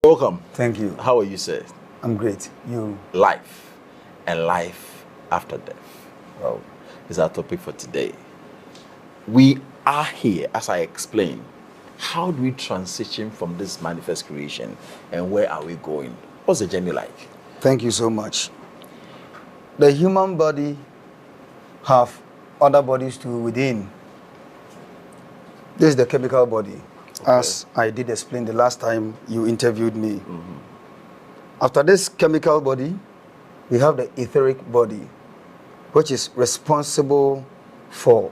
Welcome. Thank you. How are you, sir? I'm great. You? Life and life after death. Wow. Is our topic for today. We are here, as I explained. How do we transition from this manifest creation and where are we going? What's the journey like? Thank you so much. The human body have other bodies too within. This is the chemical body. Okay. As I did explain the last time you interviewed me. Mm-hmm. After this chemical body, we have the etheric body, which is responsible for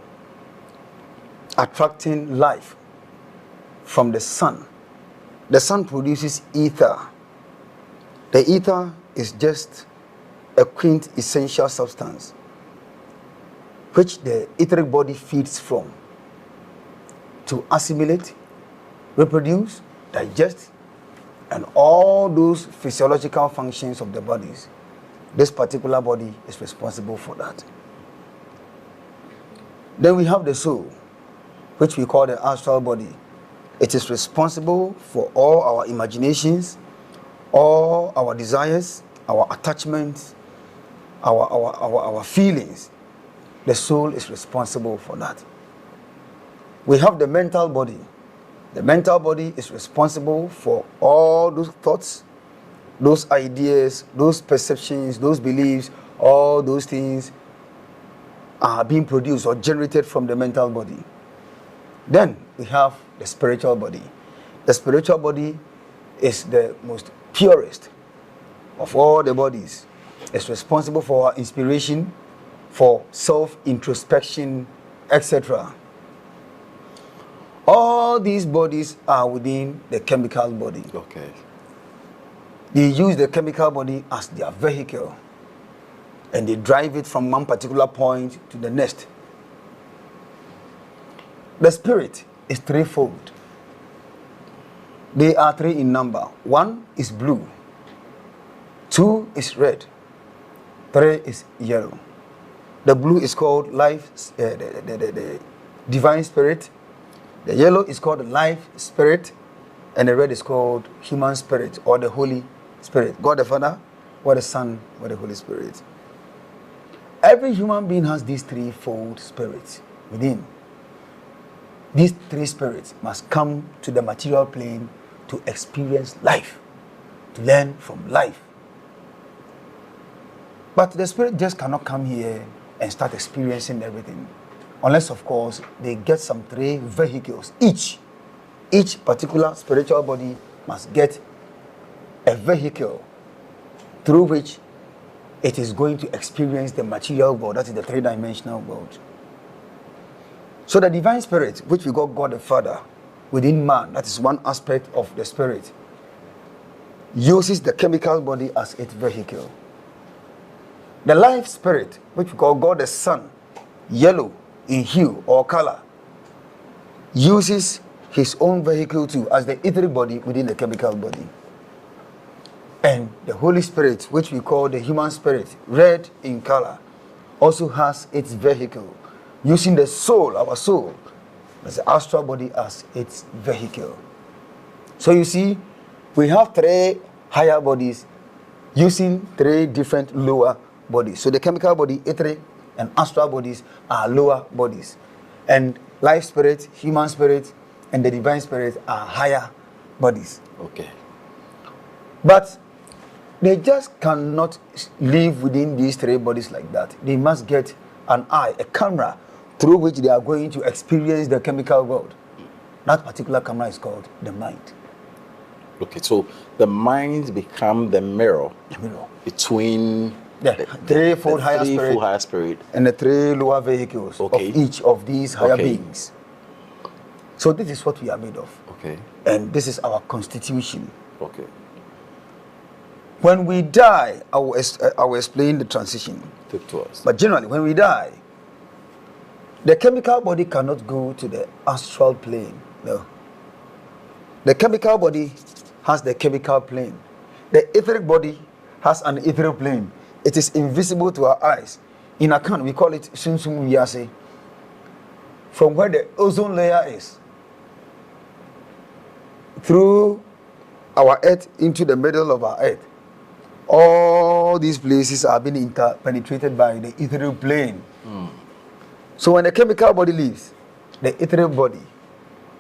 attracting life from the sun. The sun produces ether. The ether is just a quintessential substance which the etheric body feeds from to assimilate, reproduce, digest, and all those physiological functions of the bodies. This particular body is responsible for that. Then we have the soul, which we call the astral body. It is responsible for all our imaginations, all our desires, our attachments, our feelings. The soul is responsible for that. We have the mental body. The mental body is responsible for all those thoughts, those ideas, those perceptions, those beliefs, all those things are being produced or generated from the mental body. Then we have the spiritual body. The spiritual body is the most purest of all the bodies. It's responsible for our inspiration, for self-introspection, etc. All these bodies are within the chemical body. Okay. They use the chemical body as their vehicle, and they drive it from one particular point to the next. The spirit is threefold. They are three in number. 1 is blue, 2 is red, 3 is yellow. The blue is called life, the divine spirit. The yellow is called the life spirit, and the red is called human spirit or the Holy Spirit. God the Father, God the Son, God the Holy Spirit. Every human being has these threefold spirits within. These three spirits must come to the material plane to experience life, to learn from life. But the spirit just cannot come here and start experiencing everything. Unless, of course, they get some 3 vehicles. Each particular spiritual body must get a vehicle through which it is going to experience the material world, that is the 3-dimensional world. So the divine spirit, which we call God the Father, within man, that is one aspect of the spirit, uses the chemical body as its vehicle. The life spirit, which we call God the Son, yellow in hue or color, uses his own vehicle too as the etheric body within the chemical body. And the Holy Spirit, which we call the human spirit, red in color, also has its vehicle, using the soul, our soul, as the astral body as its vehicle. So you see, we have 3 higher bodies using 3 different lower bodies. So the chemical body, etheric, and astral bodies are lower bodies. And life spirit, human spirit, and the divine spirit are higher bodies. Okay. But they just cannot live within these 3 bodies like that. They must get an eye, a camera, through which they are going to experience the chemical world. That particular camera is called the mind. Okay, so the mind become the mirror, between the threefold higher spirit and the 3 lower vehicles of each of these higher beings. So this is what we are made of. Okay. And this is our constitution. Okay. When we die, I will explain the transition. Take to us. But generally, when we die, the chemical body cannot go to the astral plane. No. The chemical body has the chemical plane. The etheric body has an ethereal plane. It is invisible to our eyes. In Akan, we call it Sunsum Yase. From where the ozone layer is, through our earth into the middle of our earth, all these places are being interpenetrated by the ethereal plane. So when the chemical body leaves, the ethereal body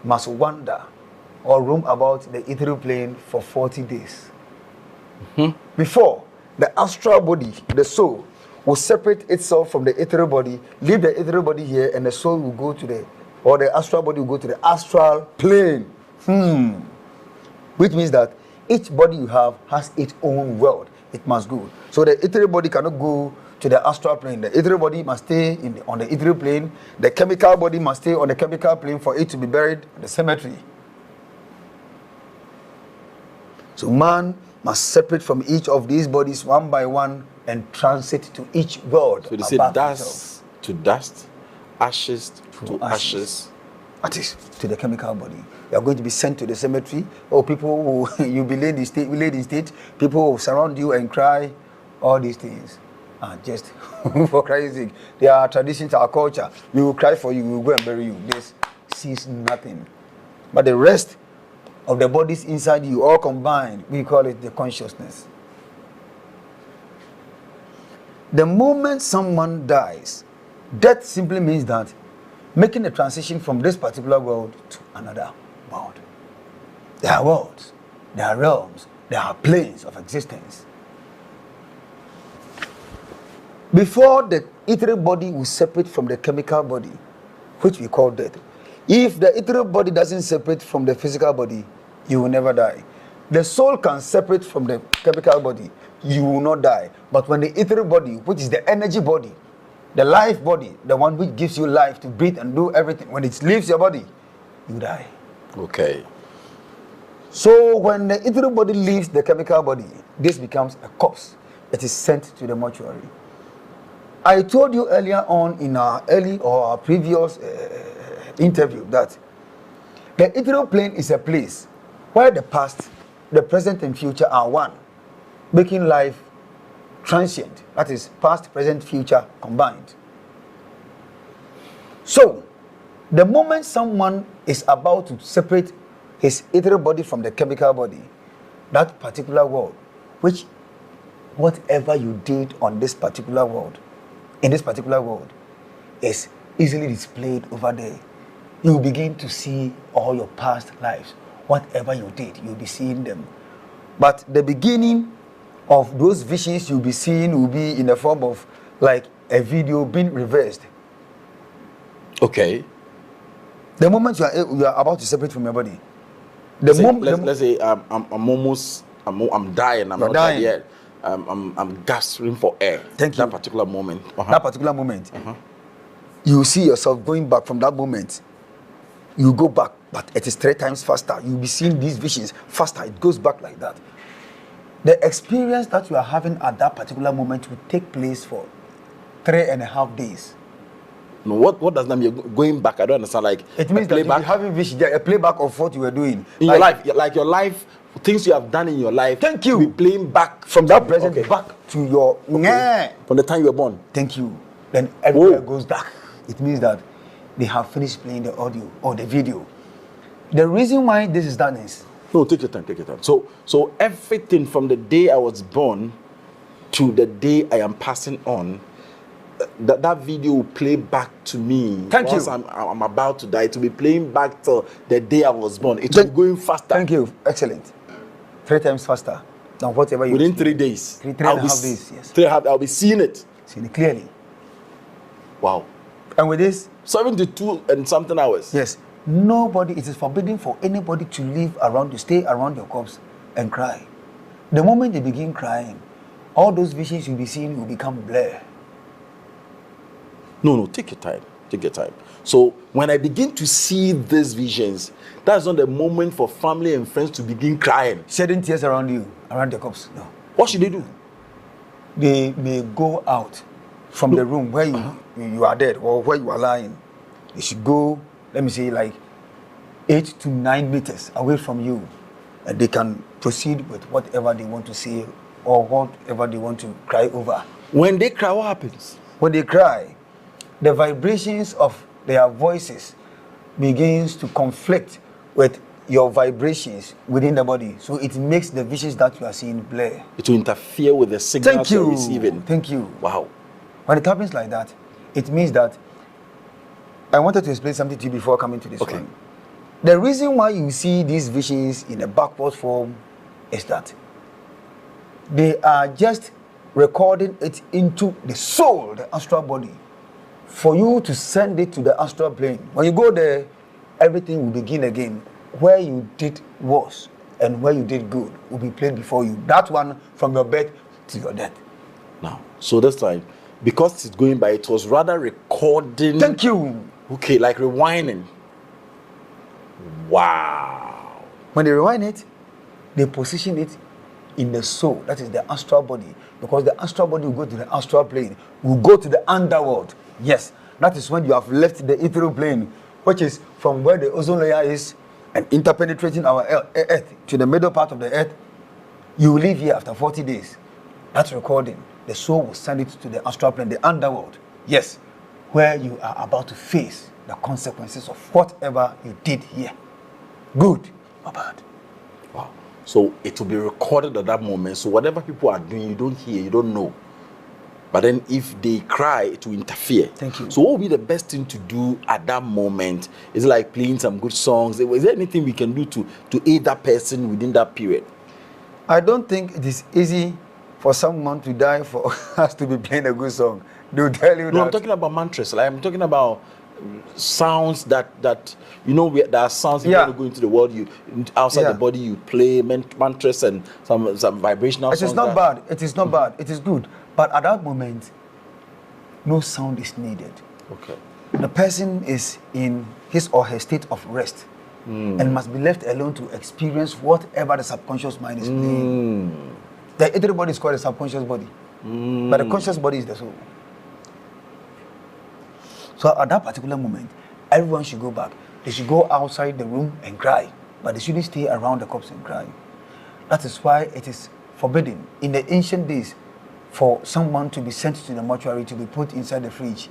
must wander or roam about the ethereal plane for 40 days. Before the astral body, the soul, will separate itself from the ethereal body, leave the ethereal body here, and the soul will go to the astral body will go to the astral plane. Which means that each body you have has its own world. It must go. So the ethereal body cannot go to the astral plane. The ethereal body must stay on the ethereal plane. The chemical body must stay on the chemical plane for it to be buried in the cemetery. So man must separate from each of these bodies one by one and transit to each world. So they say dust to dust, ashes to ashes. That is to the chemical body. You are going to be sent to the cemetery, or people who you be laid in state, people will surround you and cry. All these things are just for Christ's sake. They are traditions, our culture. We will cry for you, we will go and bury you. This sees nothing. But the rest of the bodies inside you, all combined, we call it the consciousness. The moment someone dies, death simply means that making a transition from this particular world to another world. There are worlds, there are realms, there are planes of existence. Before the ethereal body will separate from the chemical body, which we call death, if the ethereal body doesn't separate from the physical body, you will never die. The soul can separate from the chemical body, you will not die. But when the ethereal body, which is the energy body, the life body, the one which gives you life to breathe and do everything, when it leaves your body, you die. Okay. So when the ethereal body leaves the chemical body, this becomes a corpse. It is sent to the mortuary. I told you earlier on in our previous interview that the ethereal plane is a place where the past, the present, and future are one, making life transient. That is past, present, future combined. So, the moment someone is about to separate his ethereal body from the chemical body, that particular world, which whatever you did on this particular world, in this particular world, is easily displayed over there. You begin to see all your past lives. Whatever you did, you'll be seeing them. But the beginning of those visions you'll be seeing will be in the form of like a video being reversed. Okay. The moment you are about to separate from your body, Let's say I'm dying. I'm not dying. dead yet. I'm gasping for air. Thank you. That particular moment. That particular moment, you see yourself going back from that moment. You go back, but it is 3 times faster. You'll be seeing these visions faster. It goes back like that. The experience that you are having at that particular moment will take place for 3.5 days. No, what does that mean? You're going back? I don't understand. Like it means that you'll be having vision, a playback of what you were doing in your life, like your life, things you have done in your life. Thank you. Be playing back from that present back to your from the time you were born. Thank you. Then everywhere goes dark. It means that they have finished playing the audio or the video. The reason why this is done is take your time. So everything from the day I was born to the day I am passing on, that video will play back to me. Thank you. Once I'm about to die, it will be playing back to the day I was born. It will be going faster. Thank you. Excellent. 3 times faster than whatever you within 3 days. 3.5 days. Yes. 3.5. I'll be seeing it. Seeing it clearly. Wow. And with this 72 and something hours. Yes. Nobody, it is forbidden for anybody to live around you, stay around your corpse and cry. The moment they begin crying, all those visions you'll be seeing will become blur. No, take your time. Take your time. So when I begin to see these visions, that's not the moment for family and friends to begin crying. Shedding tears around you, around your corpse. No. What should they do? They may go out from the room where you are dead or where you are lying. They should go, let me say, like 8 to 9 meters away from you. And they can proceed with whatever they want to say or whatever they want to cry over. When they cry, what happens? When they cry, the vibrations of their voices begins to conflict with your vibrations within the body. So it makes the visions that you are seeing blur. It will interfere with the signals you're receiving. Thank you. Wow. When it happens like that, it means that I wanted to explain something to you before coming to this one. The reason why you see these visions in a backward form is that they are just recording it into the soul, the astral body, for you to send it to the astral plane. When you go there, everything will begin again. Where you did worse and where you did good will be played before you. That one from your birth to your death. Now, so this time, because it's going by, it was rather recording. Thank you. Okay, like rewinding. Wow. When they rewind it, they position it in the soul, that is the astral body, because the astral body will go to the astral plane, will go to the underworld. Yes, that is when you have left the ethereal plane, which is from where the ozone layer is and interpenetrating our earth to the middle part of the earth. You will leave here after 40 days. That's recording. The soul will send it to the astral plane, the underworld. Yes, where you are about to face the consequences of whatever you did here, good or bad. Wow. So it will be recorded at that moment. So whatever people are doing, you don't hear, you don't know. But then if they cry, it will interfere. Thank you. So what would be the best thing to do at that moment? Is it like playing some good songs? Is there anything we can do to aid that person within that period? I don't think it is easy for someone to die for us to be playing a good song. They'll tell you that. No, I'm talking about mantras. Like I'm talking about sounds that there are sounds you want to go into the world, you outside the body, you play mantras and some vibrational songs. It is not bad. It is not bad. It is good. But at that moment, no sound is needed. Okay. The person is in his or her state of rest and must be left alone to experience whatever the subconscious mind is playing. The etheric body is called the subconscious body, but the conscious body is the soul. So at that particular moment, everyone should go back. They should go outside the room and cry, but they shouldn't stay around the corpse and cry. That is why it is forbidden in the ancient days for someone to be sent to the mortuary to be put inside the fridge.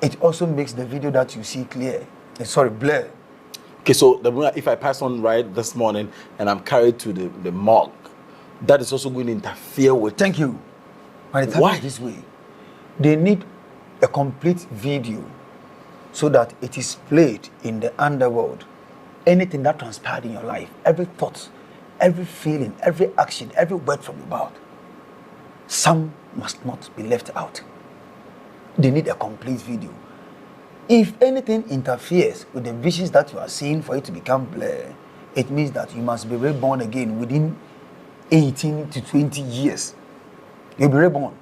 It also makes the video that you see blur. Okay, so if I pass on right this morning and I'm carried to the morgue, that is also going to interfere with. Thank you. When it happens this way, they need a complete video so that it is played in the underworld. Anything that transpired in your life, every thought, every feeling, every action, every word from your mouth, some must not be left out. They need a complete video. If anything interferes with the visions that you are seeing for it to become blurred, it means that you must be reborn again within 18 to 20 years. You'll be reborn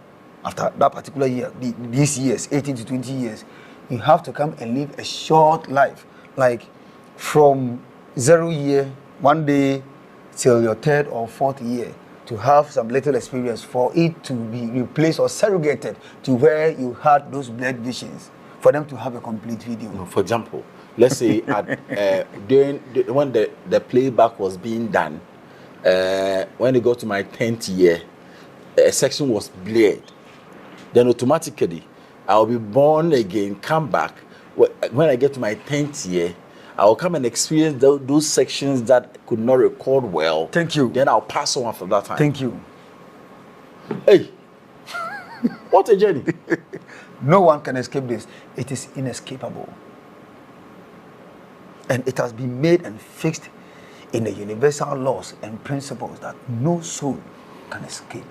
after that particular year, these years, 18 to 20 years. You have to come and live a short life, like from 0 year, 1 day, till your 3rd or 4th year, to have some little experience for it to be replaced or surrogated to where you had those blurred visions, for them to have a complete video. For example, let's say when the playback was being done, when it got to my 10th year, a section was blurred. Then automatically, I'll be born again, come back. When I get to my 10th year, I'll come and experience those sections that could not record well. Thank you. Then I'll pass on after that time. Thank you. Hey, what a journey. No one can escape this. It is inescapable. And it has been made and fixed in the universal laws and principles that no soul can escape.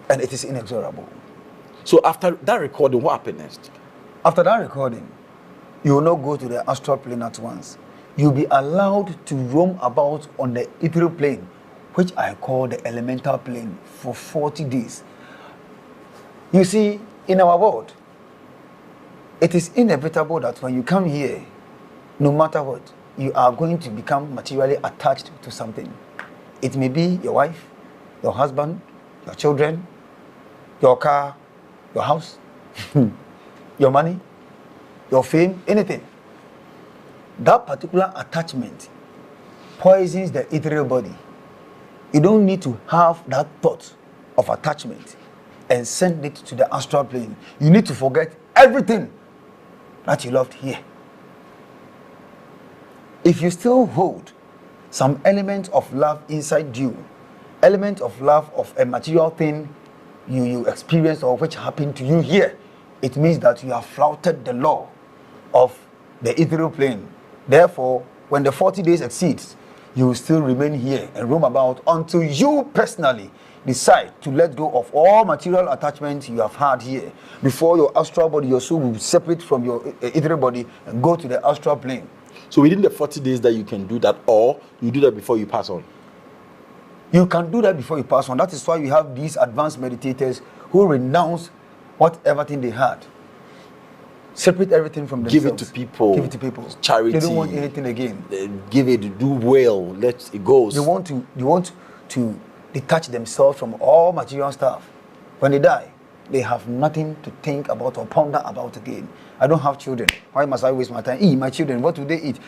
And it is inexorable. So after that recording, what happened next? After that recording, you will not go to the astral plane at once. You'll be allowed to roam about on the ethereal plane, which I call the elemental plane, for 40 days. You see, in our world, it is inevitable that when you come here, no matter what, you are going to become materially attached to something. It may be your wife, your husband, your children, your car, your house, your money, your fame, anything. That particular attachment poisons the ethereal body. You don't need to have that thought of attachment and send it to the astral plane. You need to forget everything that you loved here. if you still hold some element of love inside you, element of love of a material thing you experienced or which happened to you here, it means that you have flouted the law of the ethereal plane. Therefore, when the 40 days exceeds, you will still remain here and roam about until you personally decide to let go of all material attachments you have had here before your astral body, your soul will separate from your ethereal body and go to the astral plane. So within the 40 days that you can do that, or you do that before you pass on? You can do that before you pass on. That is why we have these advanced meditators who renounce whatever thing they had. Separate everything from themselves. Give it to people. Give it to people. Charity. They don't want anything again. Give it, do well, let it go. They want to detach themselves from all material stuff. When they die, they have nothing to think about or ponder about again. I don't have children. Why must I waste my time? My children, what do they eat?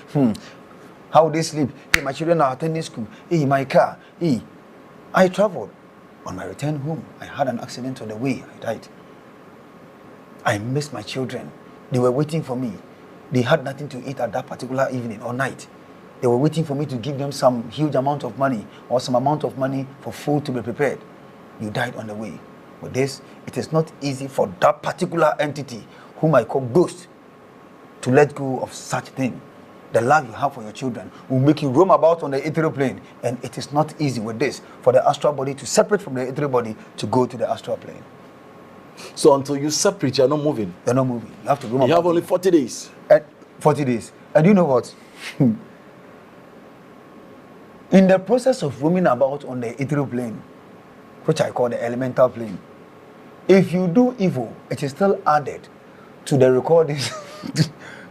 How do they sleep? My children are attending school. My car. I traveled. On my return home, I had an accident on the way. I died. I missed my children. They were waiting for me. They had nothing to eat at that particular evening or night. They were waiting for me to give them some huge amount of money or some amount of money for food to be prepared. You died on the way. With this, it is not easy for that particular entity, whom I call ghost, to let go of such thing. The love you have for your children will make you roam about on the ethereal plane, and it is not easy with this for the astral body to separate from the ethereal body to go to the astral plane. So until you separate, you're not moving. You're not moving. You have to roam You about. have only 40 days. 40 days. And you know what? In the process of roaming about on the ethereal plane, which I call the elemental plane, if you do evil, it is still added to the recordings,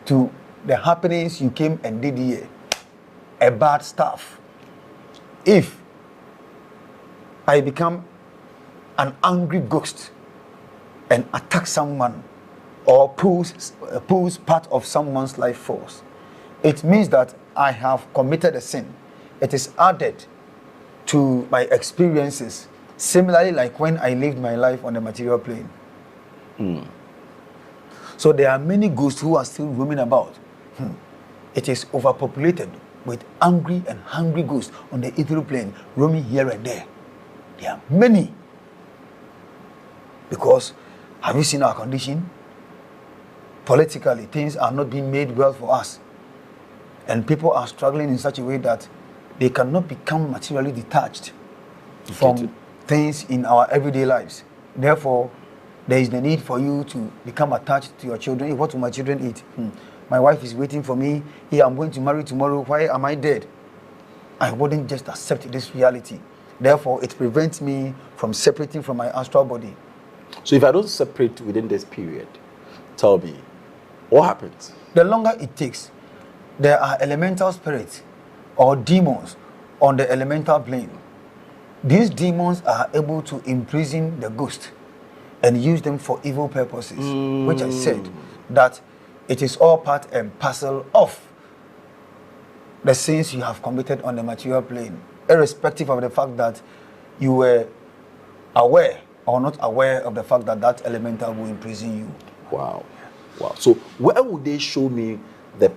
to the happenings you came and did here. A bad stuff. If I become an angry ghost and attack someone or pulls part of someone's life force, it means that I have committed a sin. It is added to my experiences, similarly like when I lived my life on the material plane. So there are many ghosts who are still roaming about. It is overpopulated with angry and hungry ghosts on the ethereal plane roaming here and there. There are many. Because, have you seen our condition? Politically, things are not being made well for us. And people are struggling in such a way that they cannot become materially detached from things in our everyday lives. Therefore, there is the need for you to become attached to your children. Hey, what will my children eat? My wife is waiting for me. Hey, I'm going to marry tomorrow. Why am I dead? I wouldn't just accept this reality. Therefore, it prevents me from separating from my astral body. So if I don't separate within this period, tell me, what happens? The longer it takes, there are elemental spirits or demons on the elemental plane. These demons are able to imprison the ghost and use them for evil purposes, which I said that it is all part and parcel of the sins you have committed on the material plane, irrespective of the fact that you were aware or not aware of the fact that that elemental will imprison you. Wow. So where would they show me the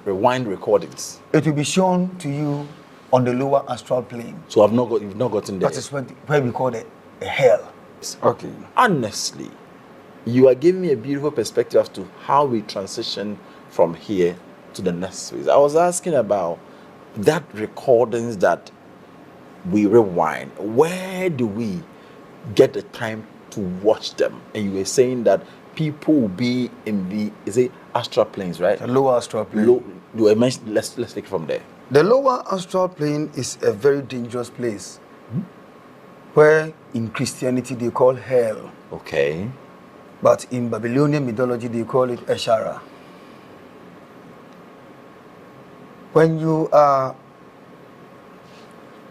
rewind recordings? It will be shown to you on the lower astral plane. So you've not gotten there. That is where we call it a hell. Okay. Honestly, you are giving me a beautiful perspective as to how we transition from here to the next phase. I was asking about that recordings that we rewind. Where do we get the time to watch them? And you were saying that people will be in the astral planes, right? The lower astral plane. Let's take it from there. The lower astral plane is a very dangerous place, where in Christianity they call hell. Okay. But in Babylonian mythology they call it Eshara. When you are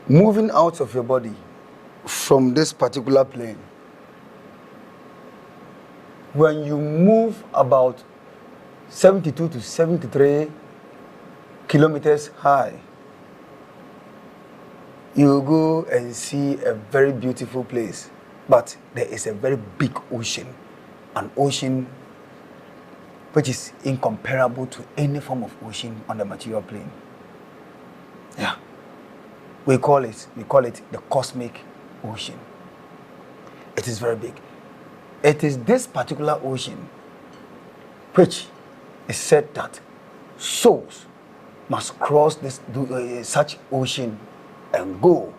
moving out of your body from this particular plane, when you move about 72 to 73 kilometers high, you go and see a very beautiful place, but there is a very big ocean, an ocean which is incomparable to any form of ocean on the material plane. Yeah. We call it the cosmic ocean. It is very big. It is this particular ocean which is said that souls must cross such ocean and go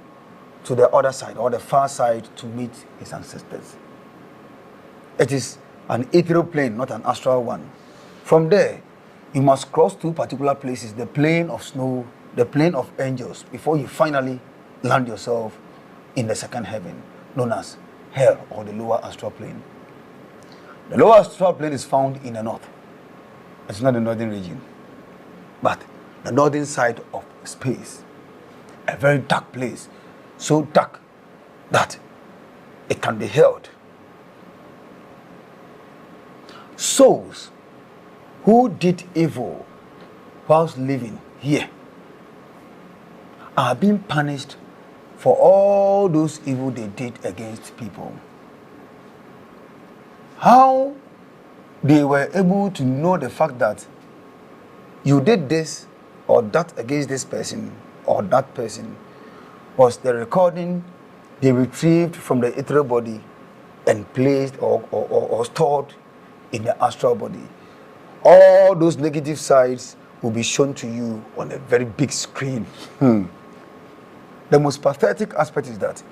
to the other side or the far side to meet his ancestors. It is an ethereal plane, not an astral one. From there, you must cross two particular places, the plane of snow, the plane of angels, before you finally land yourself in the second heaven, known as hell or the lower astral plane. The lower astral plane is found in the north. It's not the northern region, but the northern side of space. A very dark place, so dark that it can be held. Souls who did evil whilst living here are being punished for all those evil they did against people. How they were able to know the fact that you did this or that against this person or that person was the recording they retrieved from the ethereal body and placed or stored in the astral body. All those negative sides will be shown to you on a very big screen. The most pathetic aspect is that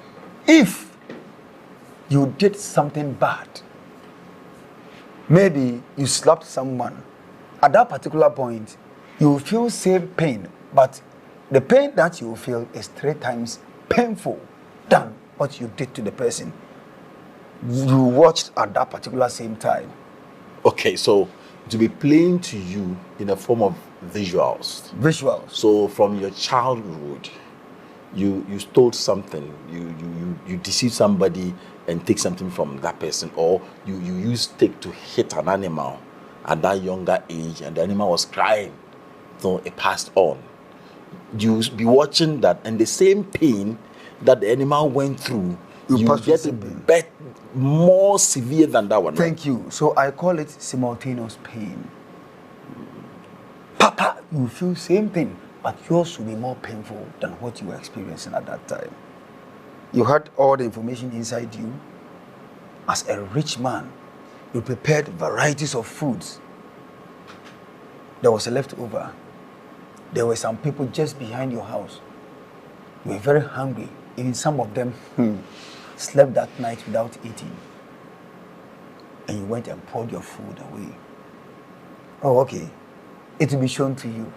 if you did something bad, maybe you slapped someone, at that particular point, you will feel same pain, but the pain that you will feel is 3 times painful than what you did to the person you watched at that particular same time. Okay, so to be playing to you in a form of visuals. Visuals. So from your childhood, you stole something, you deceived somebody and take something from that person, or you used stick to hit an animal at that younger age and the animal was crying, so it passed on. You be watching that, and the same pain that the animal went through, you get it more severe than that one. Thank you. So I call it simultaneous pain. Papa, you feel same thing, but yours will be more painful than what you were experiencing at that time. You had all the information inside you. As a rich man, you prepared varieties of foods. There was a leftover. There were some people just behind your house. You were very hungry. Even some of them slept that night without eating. And you went and poured your food away. Oh, okay. It will be shown to you.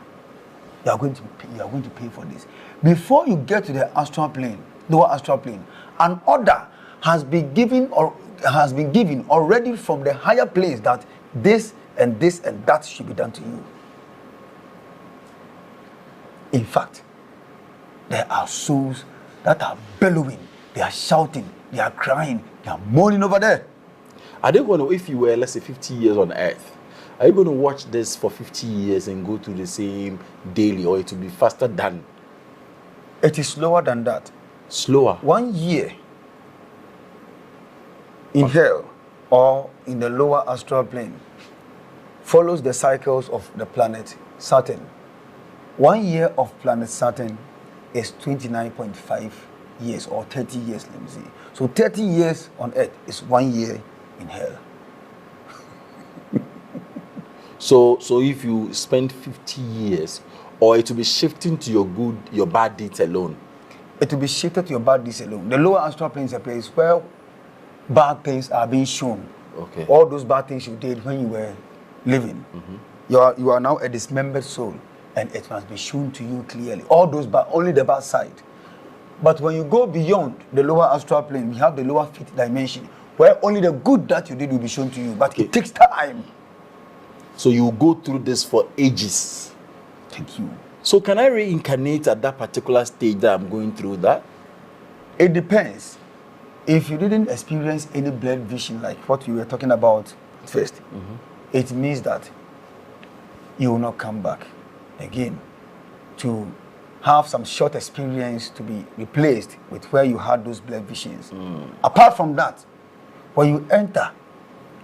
You are going to pay for this. Before you get to the astral plane, lower astral plane, an order has been given already from the higher place that this and this and that should be done to you. In fact, there are souls that are bellowing, they are shouting, they are crying, they are moaning over there. Are they going to, if you were, let's say, 50 years on Earth, are you going to watch this for 50 years and go through the same daily, or it will be faster than? It is slower than that. Slower? 1 year in hell or in the lower astral plane follows the cycles of the planet Saturn. 1 year of planet Saturn is 29.5 years or 30 years, let me see. So 30 years on Earth is 1 year in hell. So if you spend 50 years, or it will be shifting to your bad deeds alone? It will be shifted to your bad deeds alone. The lower astral plane is a place where bad things are being shown. Okay. All those bad things you did when you were living. Mm-hmm. You are now a dismembered soul, and it must be shown to you clearly. All those bad, only the bad side. But when you go beyond the lower astral plane, we have the lower fifth dimension, where only the good that you did will be shown to you. But it takes time. So you go through this for ages. Thank you. So can I reincarnate at that particular stage that I'm going through that? It depends. If you didn't experience any blurred vision like what we were talking about first, it means that you will not come back again to have some short experience to be replaced with where you had those blurred visions. Apart from that, when you enter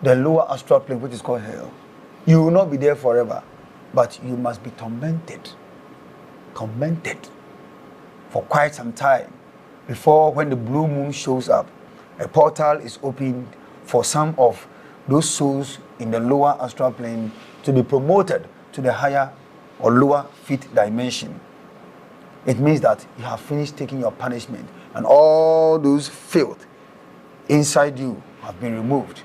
the lower astral plane, which is called hell, You will not be there forever, but you must be tormented for quite some time before, when the blue moon shows up, a portal is opened for some of those souls in the lower astral plane to be promoted to the higher or lower fifth dimension. It means that you have finished taking your punishment, and all those filth inside you have been removed.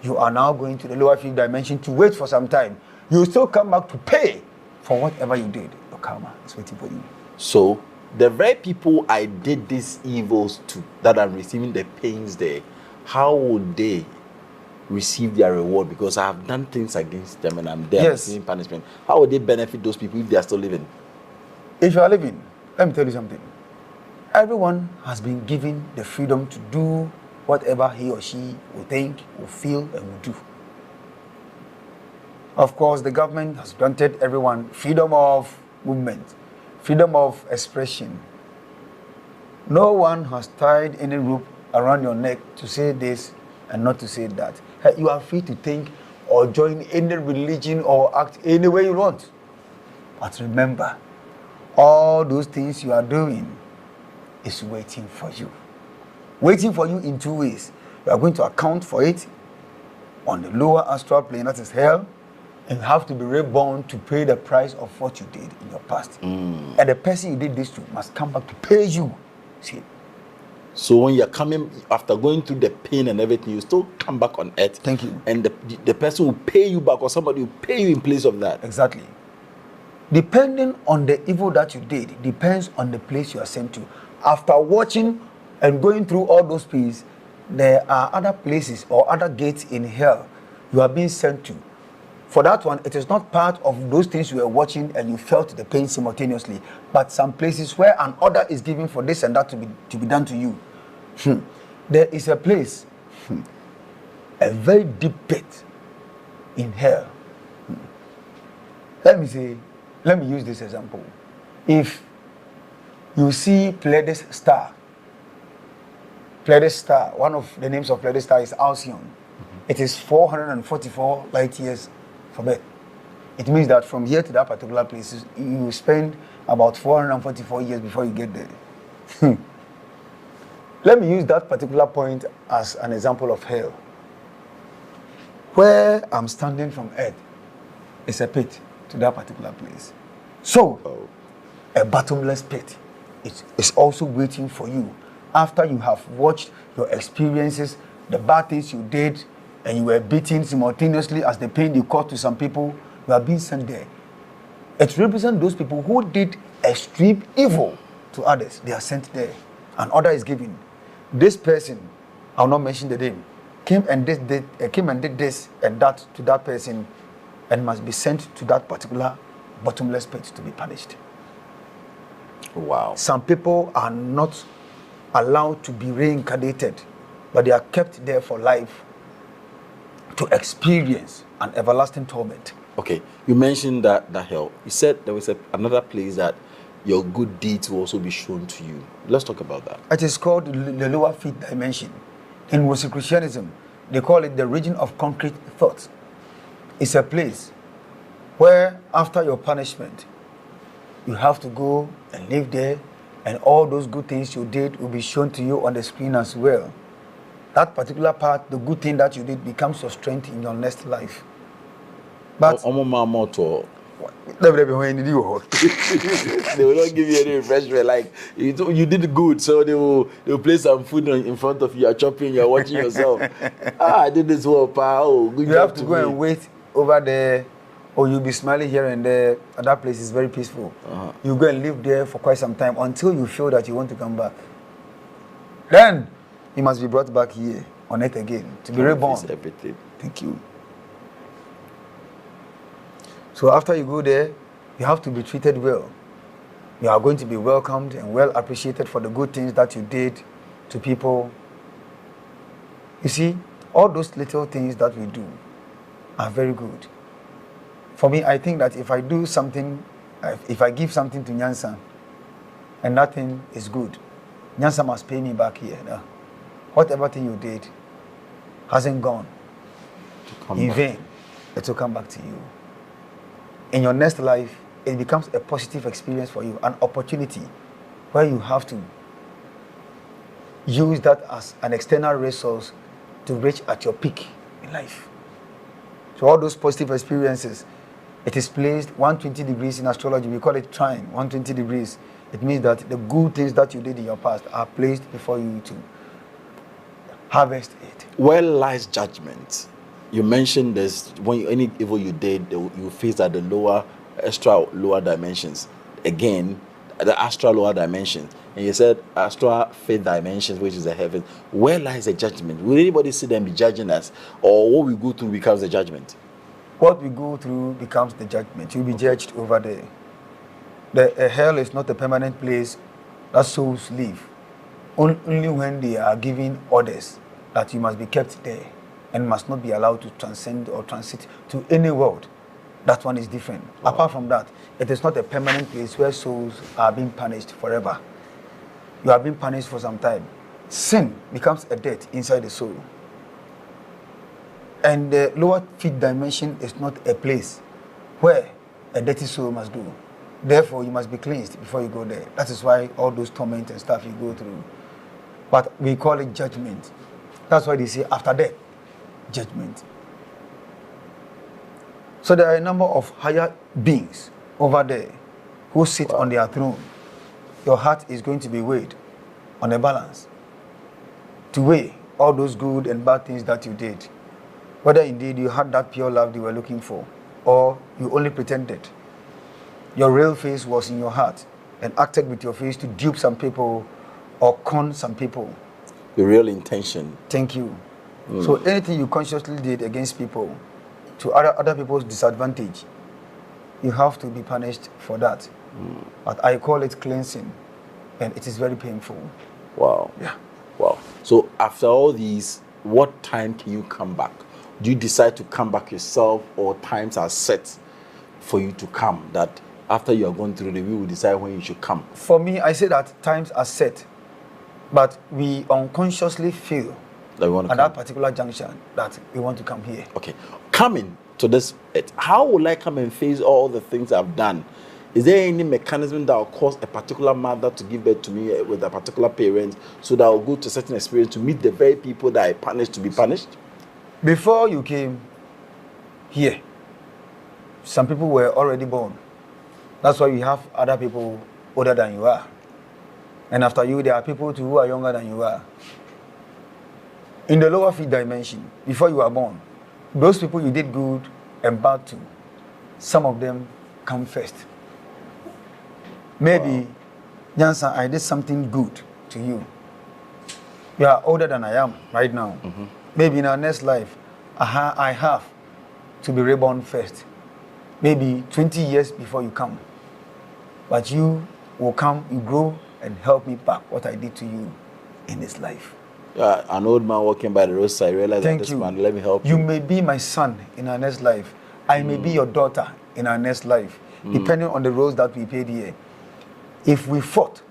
You are now going to the lower fifth dimension to wait for some time. You will still come back to pay for whatever you did. Your karma is waiting for you. So, the very people I did these evils to, that I'm receiving the pains there, how would they receive their reward? Because I have done things against them and I'm there receiving punishment. How would they benefit those people if they are still living? If you are living, let me tell you something. Everyone has been given the freedom to do whatever he or she will think, will feel, and will do. Of course, the government has granted everyone freedom of movement, freedom of expression. No one has tied any rope around your neck to say this and not to say that. You are free to think or join any religion or act any way you want. But remember, all those things you are doing is waiting for you. Waiting for you in two ways. You are going to account for it on the lower astral plane, that is hell, and you have to be reborn to pay the price of what you did in your past. And the person you did this to must come back to pay you. See? So when you're coming, after going through the pain and everything, you still come back on earth. Thank you. And the person will pay you back, or somebody will pay you in place of that. Exactly. Depending on the evil that you did, depends on the place you are sent to. After watching and going through all those things, there are other places or other gates in hell you are being sent to. For that one, it is not part of those things you were watching and you felt the pain simultaneously, but some places where an order is given for this and that to be done to you. There is a place, a very deep pit in hell. Let me use this example. If you see Pleiades star, one of the names of Pleiades star is Alcyon. It is 444 light years from Earth. It means that from here to that particular place, you spend about 444 years before you get there. Let me use that particular point as an example of hell. Where I'm standing from Earth is a pit to that particular place. So, a bottomless pit is also waiting for you after you have watched your experiences, the bad things you did, and you were beaten simultaneously as the pain you caused to some people. You are being sent there. It represents those people who did extreme evil to others. They are sent there. An order is given. This person, I'll not mention the name, came and did this and that to that person, and must be sent to that particular bottomless pit to be punished. Wow. Some people are not allowed to be reincarnated, but they are kept there for life to experience an everlasting torment. Okay, you mentioned that hell. You said there was another place that your good deeds will also be shown to you. Let's talk about that. It is called the lower fifth dimension. In Rosicrucianism, they call it the region of concrete thoughts. It's a place where after your punishment, you have to go and live there, and all those good things you did will be shown to you on the screen as well. That particular part, the good thing that you did, becomes your strength in your next life. But they will not give you any refreshment. Like you did good, so they will place some food in front of you. You're chopping, you're watching yourself. I did this well, pal. Good you have to go and wait over there, or you'll be smiling here and there. And that place is very peaceful. You go and live there for quite some time until you feel that you want to come back. Then you must be brought back here on earth again to be reborn. Everything. Thank you. So after you go there, you have to be treated well. You are going to be welcomed and well appreciated for the good things that you did to people. You see, all those little things that we do are very good. For me, I think that if I do something, if I give something to Nyansa and nothing is good, Nyansa must pay me back here. No? Whatever thing you did hasn't gone in vain. it will come back to you. In your next life, it becomes a positive experience for you, an opportunity where you have to use that as an external resource to reach at your peak in life. So all those positive experiences, it is placed 120 degrees in astrology. We call it trine, 120 degrees. It means that the good things that you did in your past are placed before you to harvest it. Where lies judgment? You mentioned this, when any evil you did, you face at the lower, astral lower dimensions. Again, the astral lower dimensions. And you said astral fifth dimensions, which is the heaven. Where lies the judgment? Will anybody see them be judging us? Or what we go through becomes the judgment? What we go through becomes the judgment. You'll be judged over there. The hell is not a permanent place that souls live. Only when they are giving orders that you must be kept there and must not be allowed to transcend or transit to any world. That one is different. Wow. Apart from that, it is not a permanent place where souls are being punished forever. You are being punished for some time. Sin becomes a debt inside the soul. And the lower fifth dimension is not a place where a dirty soul must go. Therefore, you must be cleansed before you go there. That is why all those torment and stuff you go through. But we call it judgment. That's why they say after death, judgment. So there are a number of higher beings over there who sit on their throne. Your heart is going to be weighed on a balance to weigh all those good and bad things that you did. Whether indeed you had that pure love you were looking for, or you only pretended. Your real face was in your heart and acted with your face to dupe some people or con some people. The real intention. Thank you. So anything you consciously did against people, to other people's disadvantage, you have to be punished for that. But I call it cleansing, and it is very painful. Wow. Yeah. Wow. So after all these, what time can you come back? Do you decide to come back yourself, or times are set for you to come, that after you are going through the review, we decide when you should come? For me, I say that times are set, but we unconsciously feel at that particular junction that we want to come here. Okay. Coming to this, how will I come and face all the things I've done? Is there any mechanism that will cause a particular mother to give birth to me with a particular parent, so that I will go to a certain experience to meet the very people that I punished to be punished? Before you came here, some people were already born. That's why we have other people older than you are. And after you, there are people too who are younger than you are. In the lower fifth dimension, before you were born, those people you did good and bad to, some of them come first. Maybe, Jansen, I did something good to you. You are older than I am right now. Maybe in our next life, I have to be reborn first. Maybe 20 years before you come. But you will come, you grow, and help me back what I did to you in this life. An old man walking by the roadside, realize that this man, let me help you. You may be my son in our next life. I may be your daughter in our next life, depending on the roles that we paid here. If we fought,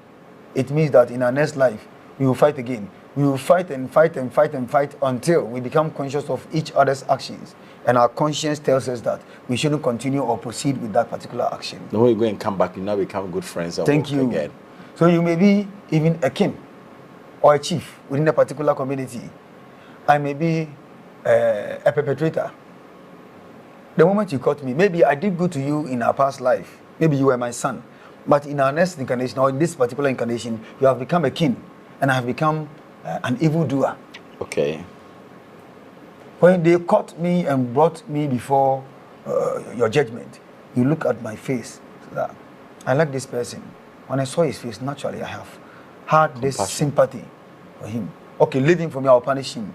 it means that in our next life, we will fight again. We will fight and fight and fight and fight until we become conscious of each other's actions. And our conscience tells us that we shouldn't continue or proceed with that particular action. Then when you go and come back, you now become good friends and Thank you. Again. So you may be even a king or a chief within a particular community. I may be a perpetrator. The moment you caught me, maybe I did good to you in our past life. Maybe you were my son. But in our next incarnation, or in this particular incarnation, you have become a king, and I have become an evildoer. Okay. When they caught me and brought me before your judgment, you look at my face. So that I like this person. When I saw his face, naturally I have had this sympathy for him. Okay, leave him for me, I'll punish him.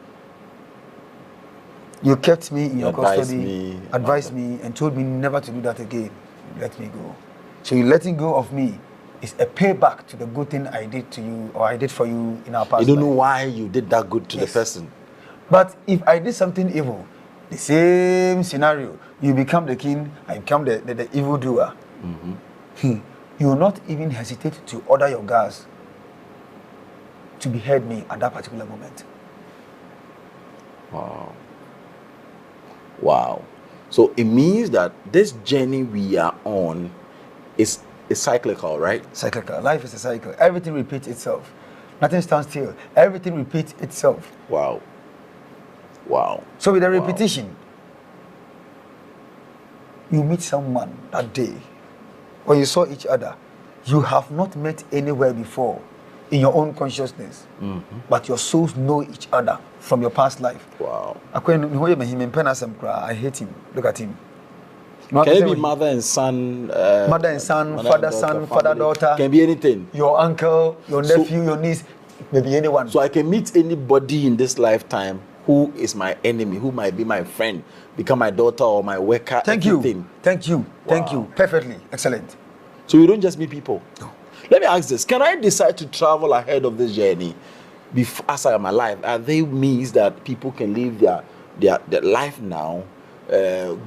You kept me in your custody, advised me, and told me never to do that again. You let me go. So you letting go of me is a payback to the good thing I did to you, or I did for you in our past life. You don't know why you did that good to the person. But if I did something evil, the same scenario, you become the king, I become the evildoer. You will not even hesitate to order your guards to behead me at that particular moment. Wow. Wow. So it means that this journey we are on is cyclical, right? Cyclical. Life is a cycle. Everything repeats itself. Nothing stands still. Everything repeats itself. Wow. Wow. So with the Wow. repetition, you meet someone that day, when you saw each other, you have not met anywhere before in your own consciousness, but your souls know each other from your past life. Wow. I hate him. Look at him. Can it be mother and son? Mother and son, father, son, father, daughter. Can be anything. Your uncle, your nephew, your niece, maybe anyone. So I can meet anybody in this lifetime who is my enemy, who might be my friend, become my daughter or my worker. Thank everything. you. Thank you. Thank Wow. you. Perfectly. Excellent. So you don't just meet people. No. Let me ask this: can I decide to travel ahead of this journey before as I am alive? Are they means that people can live their life now?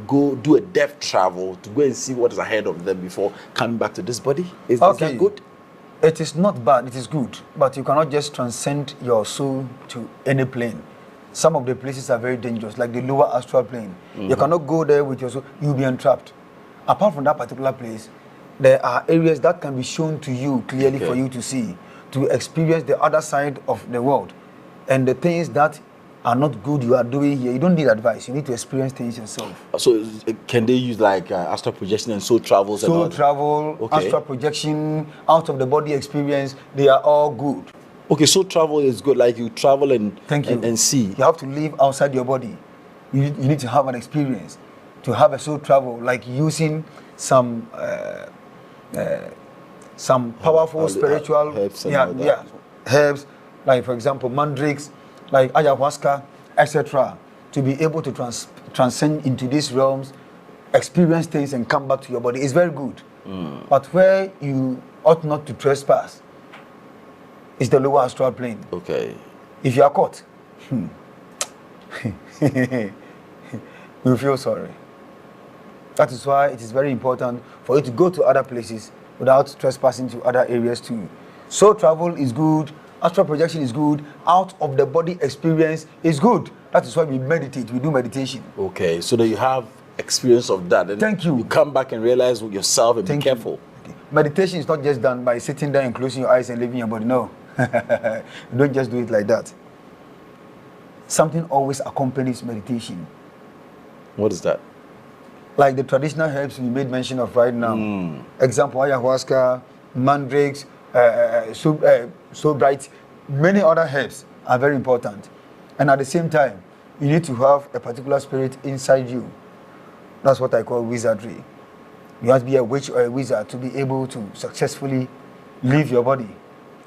Go do a death travel to go and see what is ahead of them before coming back to this body? Is that good? It is not bad, it is good. But you cannot just transcend your soul to any plane. Some of the places are very dangerous, like the lower astral plane. You cannot go there with your soul, you'll be entrapped. Apart from that particular place, there are areas that can be shown to you clearly for you to see, to experience the other side of the world. And the things that are not good you are doing here, you don't need advice. You need to experience things yourself. So can they use like astral projection and soul travels? Soul travel, astral projection, out of the body experience, they are all good. Okay, soul travel is good. Like you travel and and see. You have to live outside your body. You need to have an experience to have a soul travel, like using some powerful spiritual herbs, like for example mandrakes, like ayahuasca, etc., to be able to transcend into these realms, experience things and come back to your body. It's very good. But where you ought not to trespass is the lower astral plane. Okay. If you are caught, you feel sorry. That is why it is very important for you to go to other places without trespassing to other areas too. Soul travel is good. Astral projection is good. Out of the body experience is good. That is why we meditate. We do meditation. Okay, so that you have experience of that. And Thank you. You come back and realize with yourself and be careful. Okay. Meditation is not just done by sitting there and closing your eyes and leaving your body. No. You don't just do it like that. Something always accompanies meditation. What is that? Like the traditional herbs we made mention of right now. Example, ayahuasca, mandrakes, so bright, many other herbs are very important. And at the same time, you need to have a particular spirit inside you. That's what I call wizardry. You have to be a witch or a wizard to be able to successfully leave your body.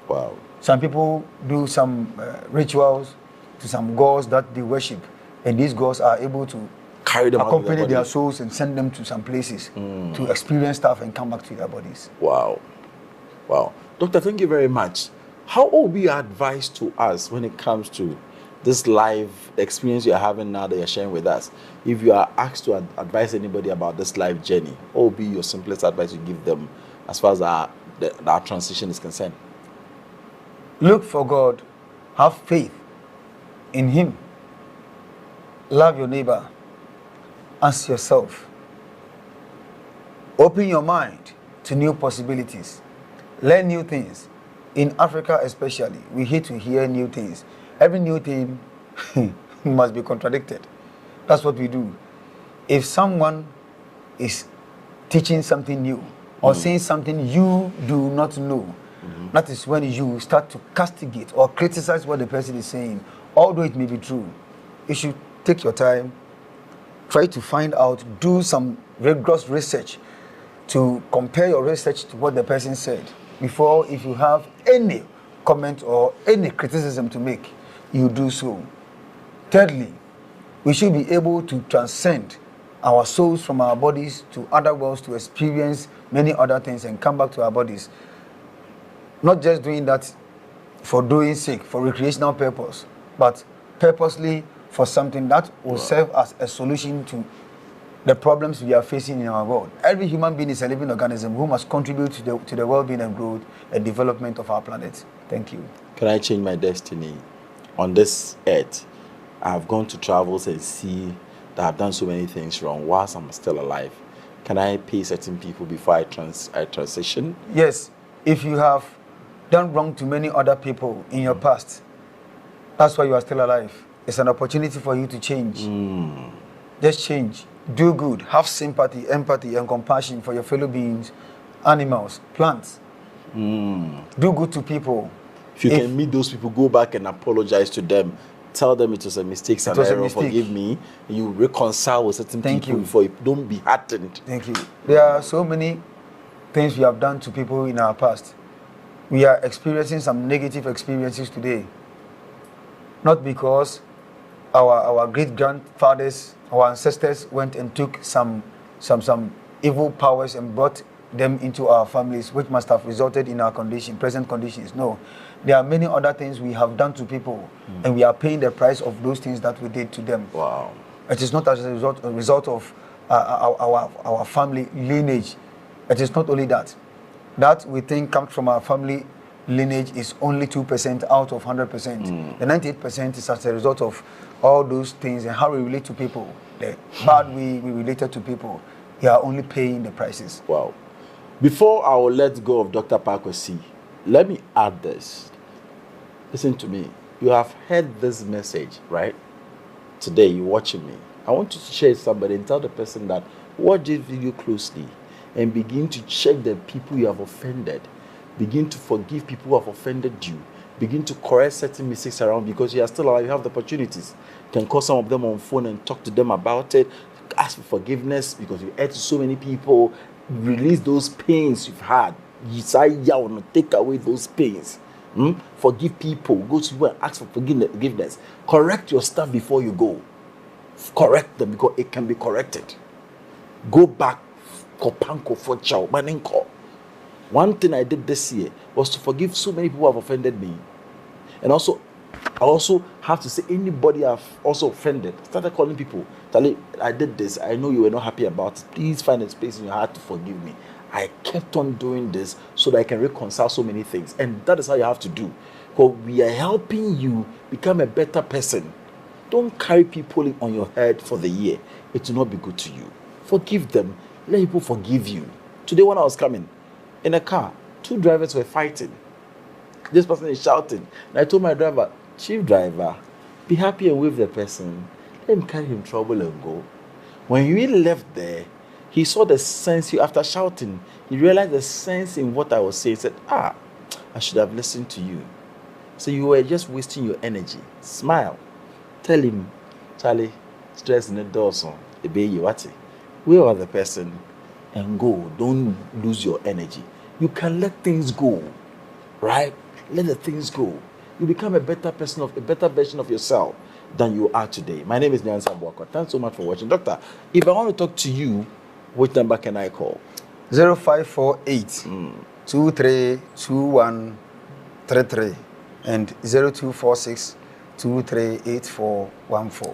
Wow. Some people do some rituals to some gods that they worship, and these gods are able to carry them, accompany their souls and send them to some places to experience stuff and come back to their bodies. Wow. Wow. Doctor, thank you very much. How would be your advice to us when it comes to this live experience you're having now that you're sharing with us? If you are asked to advise anybody about this life journey, what would be your simplest advice you give them as far as our transition is concerned? Look for God. Have faith in Him. Love your neighbor as yourself. Open your mind to new possibilities. Learn new things. In Africa especially, we hate to hear new things. Every new thing must be contradicted. That's what we do. If someone is teaching something new or saying something you do not know, that is when you start to castigate or criticize what the person is saying, although it may be true. You should take your time, try to find out, do some rigorous research to compare your research to what the person said before, if you have any comment or any criticism to make, you do so. Thirdly, we should be able to transcend our souls from our bodies to other worlds to experience many other things and come back to our bodies. Not just doing that for doing sake, for recreational purpose, but purposely for something that will serve as a solution to the problems we are facing in our world. Every human being is a living organism who must contribute to the well-being and growth and development of our planet. Thank you. Can I change my destiny on this earth? I have gone to travels and see that have done so many things wrong whilst I'm still alive, can I pay certain people before I transition? Yes, if you have done wrong to many other people in your past, that's why you are still alive. It's an opportunity for you to change. Just change. Do good. Have sympathy, empathy, and compassion for your fellow beings, animals, plants. Do good to people. If you can meet those people, go back and apologize to them. Tell them it was a mistake, an error, forgive me. You reconcile with certain people before you don't be hardened. Thank you. There are so many things we have done to people in our past. We are experiencing some negative experiences today. Not because our great-grandfathers, our ancestors went and took some evil powers and brought them into our families, which must have resulted in our present conditions. No. There are many other things we have done to people, and we are paying the price of those things that we did to them. Wow. It is not as a result of our family lineage. It is not only that. That we think comes from our family lineage is only 2% out of 100%. The 98% is as a result of all those things and how we relate to people. The bad we related to people. We are only paying the prices. Wow. Before I will let go of Dr. Paakwesi, let me add this. Listen to me. You have heard this message, right? Today, you're watching me. I want you to share with somebody and tell the person that watch this video closely and begin to check the people you have offended. Begin to forgive people who have offended you. Begin to correct certain mistakes around because you are still alive. You have the opportunities. You can call some of them on phone and talk to them about it. Ask for forgiveness because you hurt so many people. Release those pains you've had. You say, yeah, take away those pains. Forgive people. Go to people and ask for forgiveness. Correct your stuff before you go. Correct them because it can be corrected. Go back. One thing I did this year was to forgive so many people who have offended me. And also, I also have to say anybody I've also offended. I started calling people. I did this. I know you were not happy about it. Please find a space in your heart to forgive me. I kept on doing this so that I can reconcile so many things. And that is how you have to do. Because we are helping you become a better person. Don't carry people on your head for the year. It will not be good to you. Forgive them. Let people forgive you. Today when I was coming in a car, 2 drivers were fighting. This person is shouting. And I told my driver, chief driver, be happy and wave the person. Let him carry him trouble and go. When he left there, he saw the sense, after shouting, he realized the sense in what I was saying. He said, I should have listened to you. So you were just wasting your energy. Smile. Tell him, Charlie, stress in the door, son. Where are the person? And go. Don't lose your energy. You can let things go. Right? Let the things go. You become a better person, a better version of yourself than you are today. My name is Nyansa Bwako. Thanks so much for watching. Doctor, if I want to talk to you, which number can I call? 0548 232133 and 0246 238414.